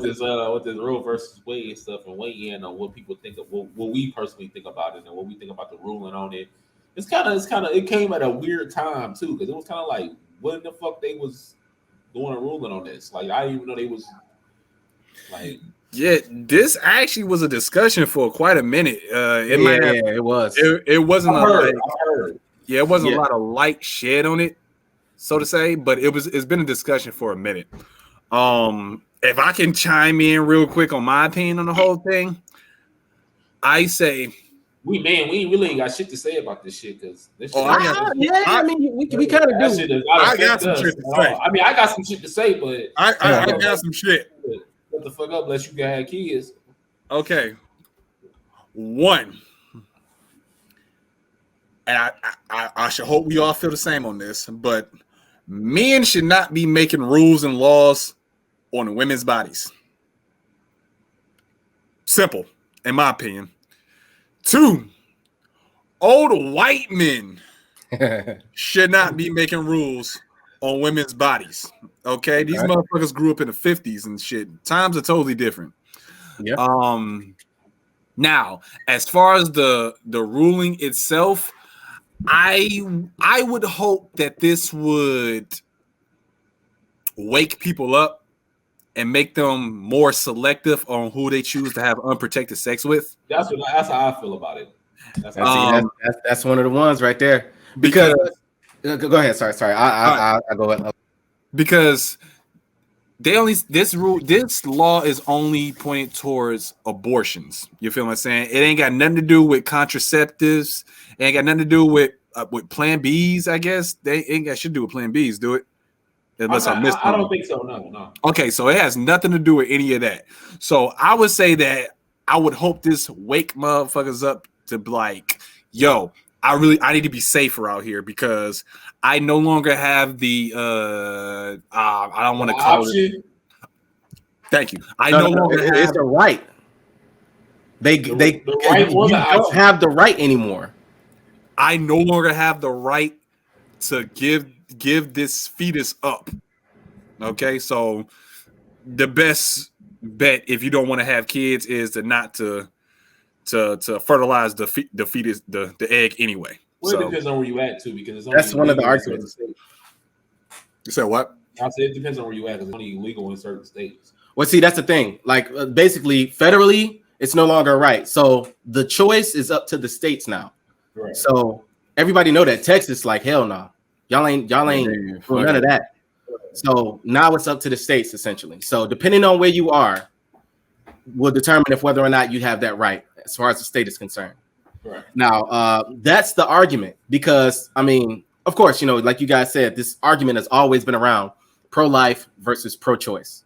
with this Roe versus Wade stuff and weigh in on what people think of what we personally think about it and what we think about the ruling on it. It came at a weird time too, because it was kind of like when the fuck they was doing a ruling on this. Like I didn't even know they was like. Yeah, this actually was a discussion for quite a minute. It was. It wasn't I heard. Yeah, it wasn't a lot of light shed on it, so to say, but it's been a discussion for a minute. If I can chime in real quick on my opinion on the whole thing, I say we really ain't got shit to say about this shit because this shit. I mean, we kind of do. I got some shit to say. I mean, I got some shit to say, but I got some shit. Shut the fuck up, unless you got kids. Okay. One. And I should hope we all feel the same on this, but men should not be making rules and laws on women's bodies. Simple, in my opinion. Two, old white men should not be making rules on women's bodies. Okay, these motherfuckers grew up in the 50s and shit. Times are totally different. Yeah. Now, as far as the ruling itself, I would hope that this would wake people up and make them more selective on who they choose to have unprotected sex with. That's how I feel about it. That's one of the ones right there. Because go ahead. Sorry. I go ahead. Because this law is only pointed towards abortions. You feel what I'm saying? It ain't got nothing to do with contraceptives. It ain't got nothing to do with Plan Bs. I guess they ain't got shit to do with Plan Bs. Do it? Unless I missed. I don't think so. No. Okay, so it has nothing to do with any of that. So I would say that I would hope this wake motherfuckers up to be like, yo, I need to be safer out here because I no longer have the I don't want to call it. Thank you. It's a right. They don't have the right anymore. I no longer have the right to give this fetus up. Okay, so the best bet if you don't want to have kids is to fertilize the fetus, the egg anyway. Well, it depends on where you at too, because that's one of the arguments. You said what? I said it depends on where you at, because it's only illegal in certain states. Well, see, that's the thing. Like basically, federally, it's no longer right. So the choice is up to the states now. Right. So everybody know that Texas, like hell no, y'all ain't doing none of that. So now it's up to the states essentially. So depending on where you are, will determine if whether or not you have that right as far as the state is concerned. Right. Now, that's the argument because, I mean, of course, like you guys said, this argument has always been around pro-life versus pro-choice.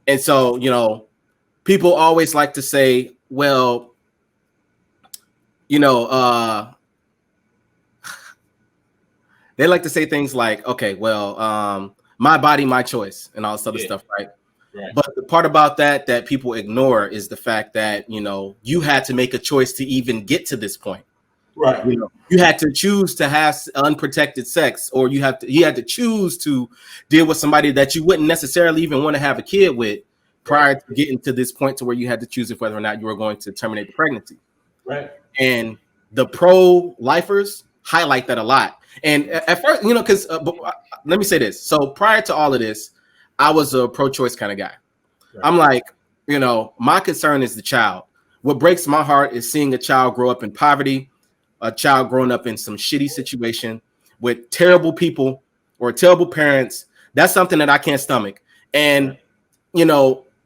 And so, people always like to say, well, they like to say things like, okay, well, my body, my choice and all this other stuff, right? Right. But the part about that people ignore is the fact that, you had to make a choice to even get to this point. Right. You had to choose to have unprotected sex, or you had to choose to deal with somebody that you wouldn't necessarily even want to have a kid with prior to getting to this point to where you had to choose if whether or not you were going to terminate the pregnancy. Right. And the pro-lifers highlight that a lot. And at first, because let me say this. So prior to all of this, I was a pro-choice kind of guy. Right. I'm like, my concern is the child. What breaks my heart is seeing a child grow up in poverty, a child growing up in some shitty situation with terrible people or terrible parents. That's something that I can't stomach. And,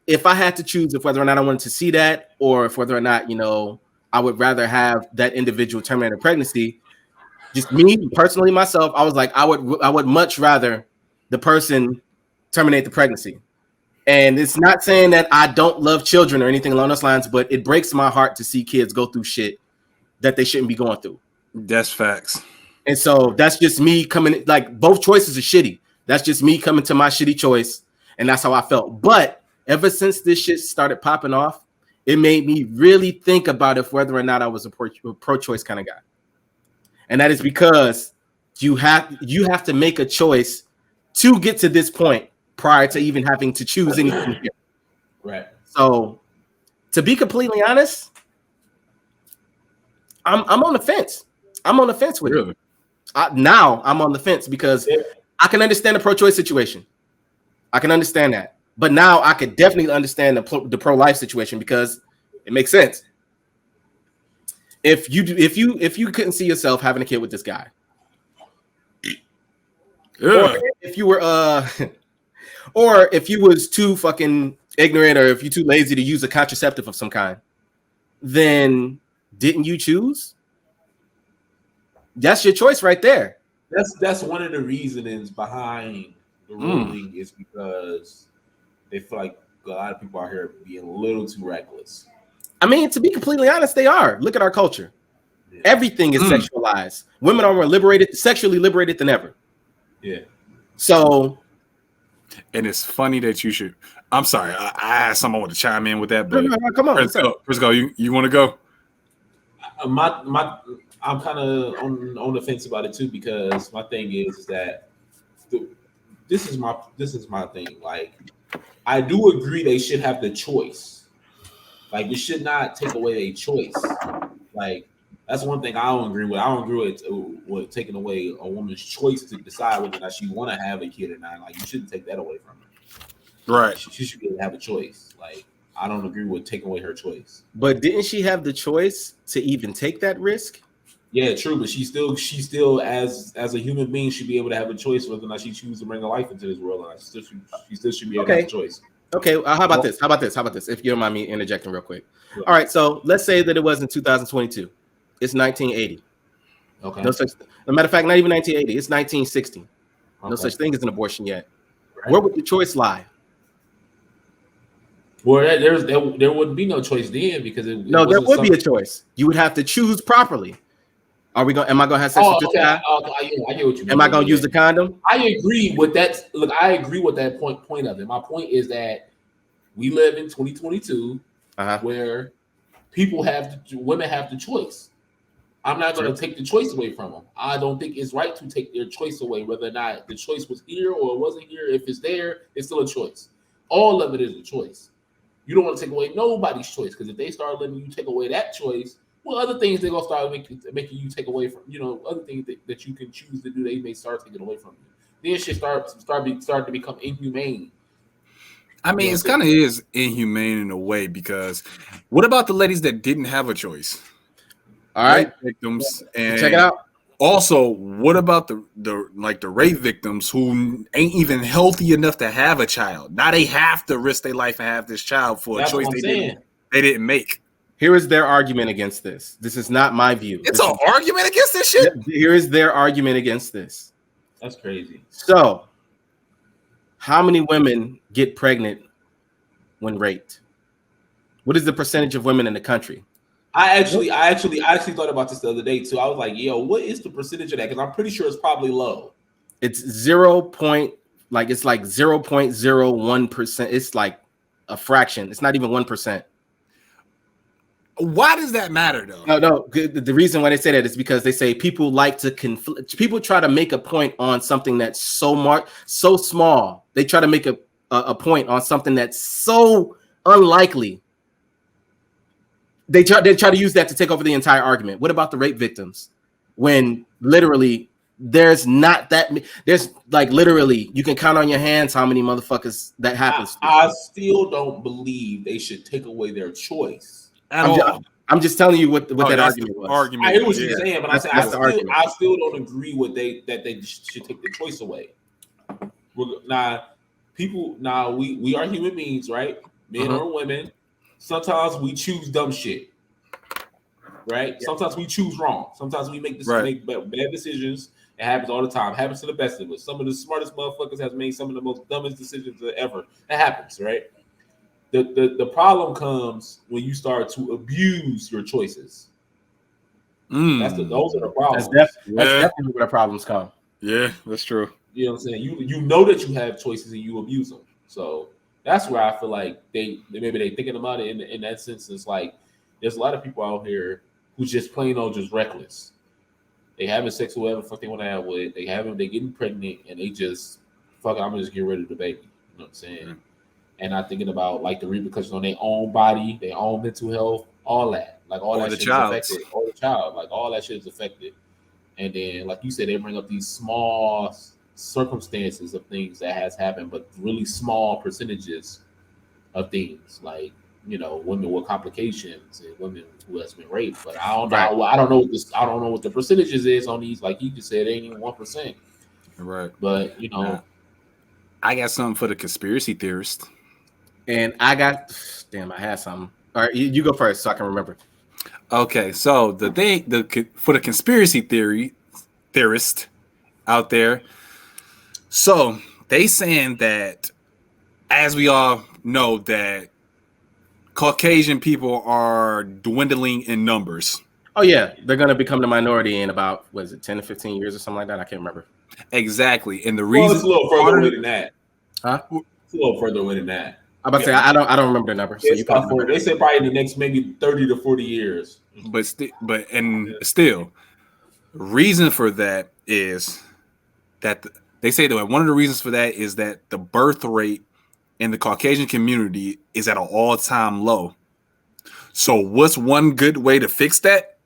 if I had to choose if whether or not I wanted to see that or if whether or not, I would rather have that individual terminate a pregnancy, just me personally, myself, I was like, I would much rather the person terminate the pregnancy. And it's not saying that I don't love children or anything along those lines, but it breaks my heart to see kids go through shit that they shouldn't be going through. That's facts. And so that's just me coming, like both choices are shitty. That's just me coming to my shitty choice. And that's how I felt. But ever since this shit started popping off, it made me really think about if whether or not I was a pro-choice kind of guy. And that is because you have to make a choice to get to this point prior to even having to choose anything here. Right. So, to be completely honest, I'm on the fence. I'm on the fence with it. Now I'm on the fence because I can understand the pro-choice situation. I can understand that, but now I could definitely understand the pro-life situation because it makes sense. If you couldn't see yourself having a kid with this guy, or if you were or if you was too fucking ignorant, or if you too lazy to use a contraceptive of some kind, then didn't you choose? That's your choice right there. That's one of the reasonings behind the ruling is because they feel like a lot of people out here being a little too reckless. I mean, to be completely honest, they are. Look at our culture. Yeah. Everything is sexualized. Women are more sexually liberated than ever. Yeah. So, and it's funny that you should. I'm sorry, I asked someone to chime in with that, but no, come on, Prisco, you want to go? I'm kind of on the fence about it too, because my thing is that this is my thing. Like, I do agree they should have the choice. Like, we should not take away a choice. Like, that's one thing I don't agree with. I don't agree with taking away a woman's choice to decide whether or not she want to have a kid or not. Like, you shouldn't take that away from her. Right. She should be able to have a choice. Like, I don't agree with taking away her choice. But didn't she have the choice to even take that risk? Yeah, true. But she still as a human being should be able to have a choice whether or not she chooses to bring a life into this world. She still should be able to have a choice. Okay. How about this? How about this? If you don't mind me interjecting real quick. Yeah. All right. So let's say that it was in 2022. It's 1980. Okay. No such. No matter of fact, not even 1980. It's 1960. Okay. No such thing as an abortion yet. Right. Where would the choice lie? Well, there wouldn't be no choice then, because there would be a choice. You would have to choose properly. Am I gonna have sex with this guy? I get what you mean. Am I gonna use the condom? I agree with that. Look, I agree with that point of it. My point is that we live in 2022 where women have the choice. I'm not going to take the choice away from them. I don't think it's right to take their choice away, whether or not the choice was here or it wasn't here. If it's there, it's still a choice. All of it is a choice. You don't want to take away nobody's choice, because if they start letting you take away that choice, well, other things they're gonna start making you take away from. Other things that you can choose to do, they may start taking away from you. Then shit start to become inhumane. I mean, it's kind of is inhumane in a way, because what about the ladies that didn't have a choice? All right, victims, and check it out. Also, what about the rape victims who ain't even healthy enough to have a child? Now they have to risk their life and have this child for a choice they didn't make. Here is their argument against this. This is not my view. It's an argument against this shit? Here is their argument against this. That's crazy. So, how many women get pregnant when raped? What is the percentage of women in the country? I actually thought about this the other day too. I was like, yo, what is the percentage of that? Because I'm pretty sure it's probably low. It's 0.01%. It's like a fraction. It's not even 1%. Why does that matter though? No. The reason why they say that is because they say people like to people try to make a point on something that's so small. They try to make a point on something that's so unlikely. They try to use that to take over the entire argument. What about the rape victims? When literally there's like literally you can count on your hands how many motherfuckers that happens to. I still don't believe they should take away their choice at all. I'm just telling you what that argument was. I hear what you're saying, but I still don't agree with that they should take the choice away. We are human beings, right? Men or women. Sometimes we choose dumb shit, right? Yeah. Sometimes we choose wrong. Sometimes we make bad decisions. It happens all the time. It happens to the best of us. Some of the smartest motherfuckers have made some of the most dumbest decisions ever. That happens, right? The problem comes when you start to abuse your choices. Those are the problems. That's definitely where the problems come. Yeah, that's true. You know what I'm saying? You know that you have choices and you abuse them. So that's where I feel like they thinking about it in that sense. It's like there's a lot of people out here who's just plain old just reckless. They having sex with whoever the fuck they want to have with. They getting pregnant and they just fuck it, I'm gonna just get rid of the baby. You know what I'm saying? and not thinking about like the repercussions on their own body, their own mental health, all that. Like all Or that the shit is child's. affected. Or the child, like all that shit is affected. And then, like you said, they bring up these small circumstances of things that has happened, but really small percentages of things, like women with complications and women who has been raped. But I don't know. I don't know what this. I don't know what the percentages is on these. Like you just said, it ain't even 1%. Right. But I got something for the conspiracy theorist. And I got, damn, I had something. All right, you go first so I can remember. Okay, so for the conspiracy theorist out there, so they saying that, as we all know, that Caucasian people are dwindling in numbers. Oh yeah, they're gonna become the minority in about 10 to 15 years or something like that. I can't remember. Exactly, and the reason it's a little further away than that. Huh? It's a little further away than that. I'm about to say I don't remember the number. So you they said probably in the next maybe 30 to 40 years. But still, reason for that is that they say that one of the reasons for that is that the birth rate in the Caucasian community is at an all-time low. So what's one good way to fix that?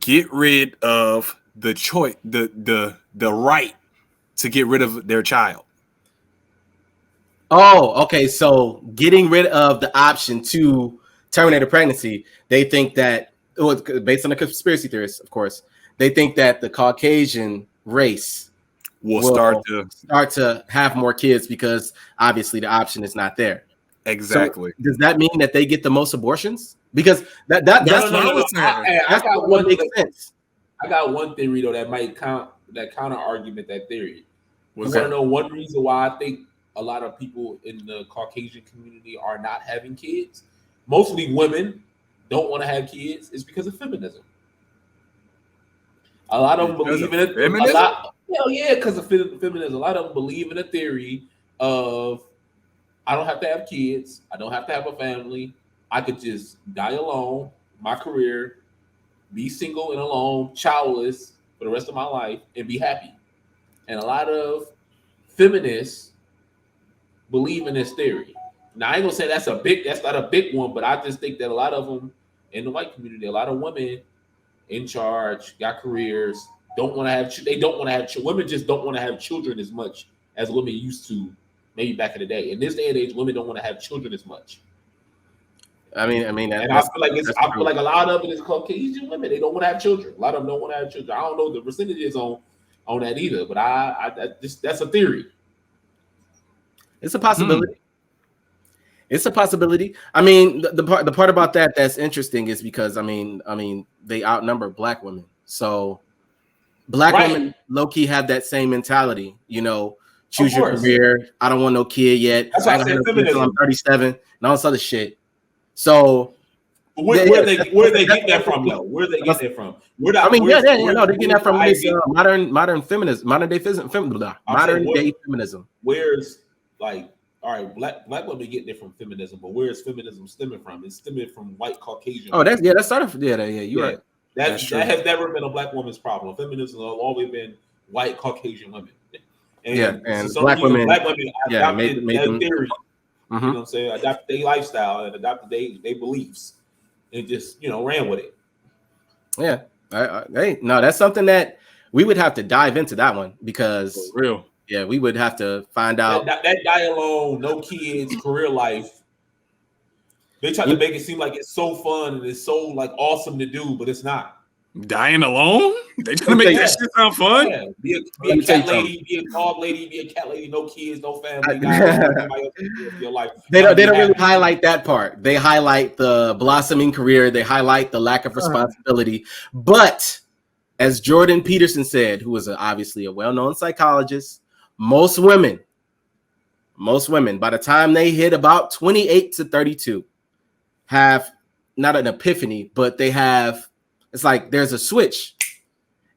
Get rid of the choice, the right to get rid of their child. Oh, okay. So getting rid of the option to terminate a pregnancy, they think that, based on the conspiracy theorists, of course, they think that the Caucasian race will start to have more kids because obviously the option is not there. Exactly. So does that mean that they get the most abortions? Because that's what I was saying. That's what makes sense. I got one theory though that might counter argument that theory. You want to know one reason why I think a lot of people in the Caucasian community are not having kids? Mostly women don't want to have kids. It's because of feminism. A lot of them believe in it. Hell yeah, because of feminism. A lot of them believe in a theory of I don't have to have kids. I don't have to have a family. I could just die alone, my career, be single and alone, childless for the rest of my life, and be happy. And a lot of feminists believe in this theory. Now I ain't gonna say that's not a big one, but I just think that a lot of them in the white community, a lot of women in charge, got careers, don't want to have. They don't want to have. Women just don't want to have children as much as women used to, maybe back in the day. In this day and age, women don't want to have children as much. I mean, and I feel like a lot of it is Caucasian women. They don't want to have children. A lot of them don't want to have children. I don't know the percentages on that either, but that's a theory. It's a possibility. It's a possibility. I mean, the part about that's interesting is because I mean, they outnumber black women. So black women low key have that same mentality. Choose your career. I don't want no kid yet. That's why I said feminism. I'm 37 and all this other shit. So where they get that from though? Where they get that from? They're getting that from this modern feminism, modern day feminism. Where's like, all right, black women getting it from feminism, but where's feminism stemming from? It's stemming from white Caucasian. Oh, that started from you're right. That has never been a black woman's problem. Feminism has always been white Caucasian women. And black women adopted that theory. You know what I'm saying? Adopted their lifestyle and adopted their beliefs and just ran with it. Yeah. No, that's something that we would have to dive into that one because for real. Yeah, we would have to find out that die alone, no kids, career life. They try to make it seem like it's so fun and it's so like awesome to do, but it's not. Dying alone? They trying to make that shit sound fun? Yeah. Be a cat lady, be a dog lady, be a cat lady, no kids, no family. Your life. They don't really highlight that part. They highlight the blossoming career. They highlight the lack of responsibility. But as Jordan Peterson said, who is obviously a well-known psychologist, most women, by the time they hit about 28 to 32, have not an epiphany, but they have, it's like there's a switch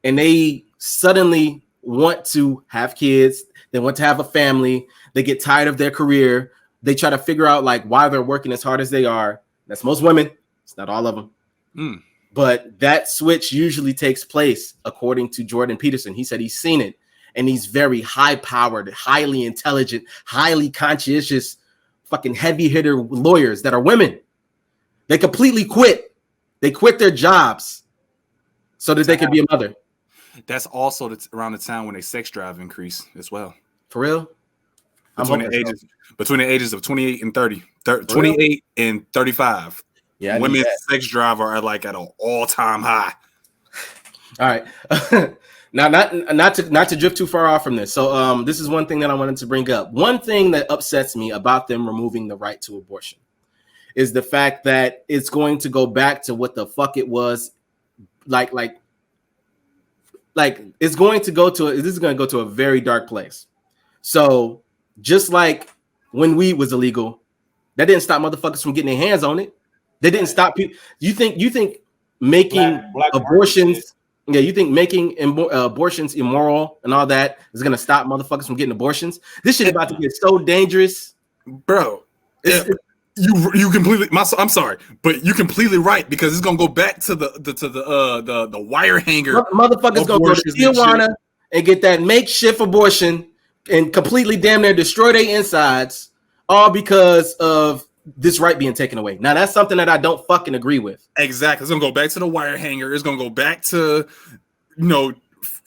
and they suddenly want to have kids. They want to have a family. They get tired of their career. They try to figure out like why they're working as hard as they are. That's most women. It's not all of them. But that switch usually takes place according to Jordan Peterson. He said he's seen it. and these very high-powered, highly intelligent, highly conscientious, fucking heavy hitter lawyers that are women. They completely quit. They quit their jobs so that they could be a mother. That's also around the time when their sex drive increased as well. For real? Between the ages of 28 and 30. 28 and 35. Yeah, women's sex drive are like at an all-time high. All right. Now, not to drift too far off from this. So this is one thing that I wanted to bring up. One thing that upsets me about them removing the right to abortion is the fact that it's going to go back to what the fuck it was like it's going to go to this is going to go to a very dark place. So just like when weed was illegal, that didn't stop motherfuckers from getting their hands on it. They didn't stop people. You think making abortions, you think making abortions immoral and all that is going to stop motherfuckers from getting abortions? This shit is about to get so dangerous, bro. You completely. I'm sorry, but you completely right, because it's gonna go back to the wire hanger. Motherfuckers gonna go to Tijuana and get that makeshift abortion and completely damn near destroy their insides, all because of this right being taken away. Now that's something that I don't fucking agree with. Exactly. It's gonna go back to the wire hanger. It's gonna go back to,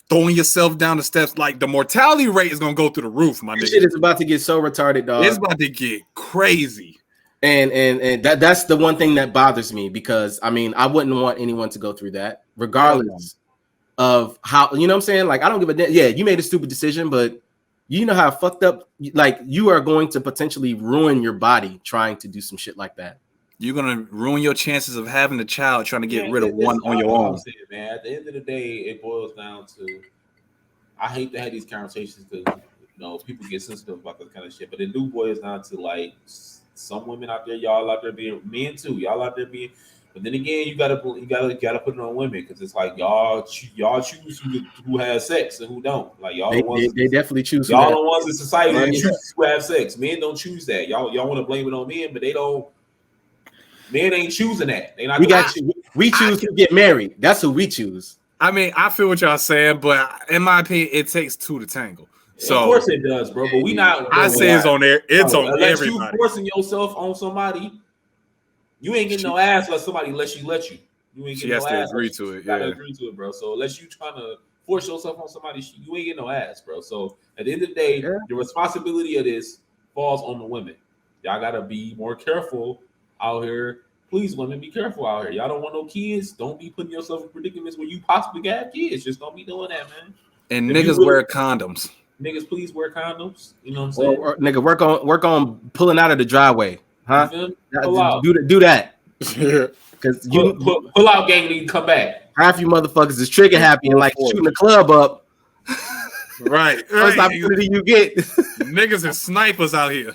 throwing yourself down the steps. Like, the mortality rate is gonna go through the roof, my nigga. This shit is about to get so retarded, dog. It's about to get crazy. And that's the one thing that bothers me, because I mean, I wouldn't want anyone to go through that, regardless of how, you know what I'm saying? Like, I don't give a damn. Yeah, you made a stupid decision, but you know how fucked up, like, you are going to potentially ruin your body trying to do some shit like that. You're gonna ruin your chances of having a child trying to get rid of one on your own. Saying, man, at the end of the day, it boils down to, I hate to have these conversations because people get sensitive about this kind of shit, but it do boils down to, like, some women out there, y'all out there being men too, y'all out there being. But then again, you gotta put it on women, because it's like y'all choose who has sex and who don't. Like, y'all they definitely choose. Y'all the ones in society that choose who have sex. Men don't choose that. Y'all want to blame it on men, but they don't. Men ain't choosing that. They not. We choose to get married. That's who we choose. I mean, I feel what y'all saying, but in my opinion, it takes two to tangle. So of course it does, bro. But we not. I say it's on there. It's on everybody. You forcing yourself on somebody, you ain't getting no ass unless somebody let you. You ain't getting no ass. She has to agree to it. You gotta agree to it, bro. So unless you trying to force yourself on somebody, you ain't getting no ass, bro. So at the end of the day, the responsibility of this falls on the women. Y'all gotta be more careful out here. Please, women, be careful out here. Y'all don't want no kids. Don't be putting yourself in predicaments where you possibly can have kids. Just don't be doing that, man. And niggas wear condoms. Niggas, please wear condoms. You know what I'm saying? Or nigga, work on pulling out of the driveway, huh? Do that. Because you pull out gang and you come back. Half you motherfuckers is trigger happy and like shooting the club up. Right. First opportunity you get. Niggas are snipers out here.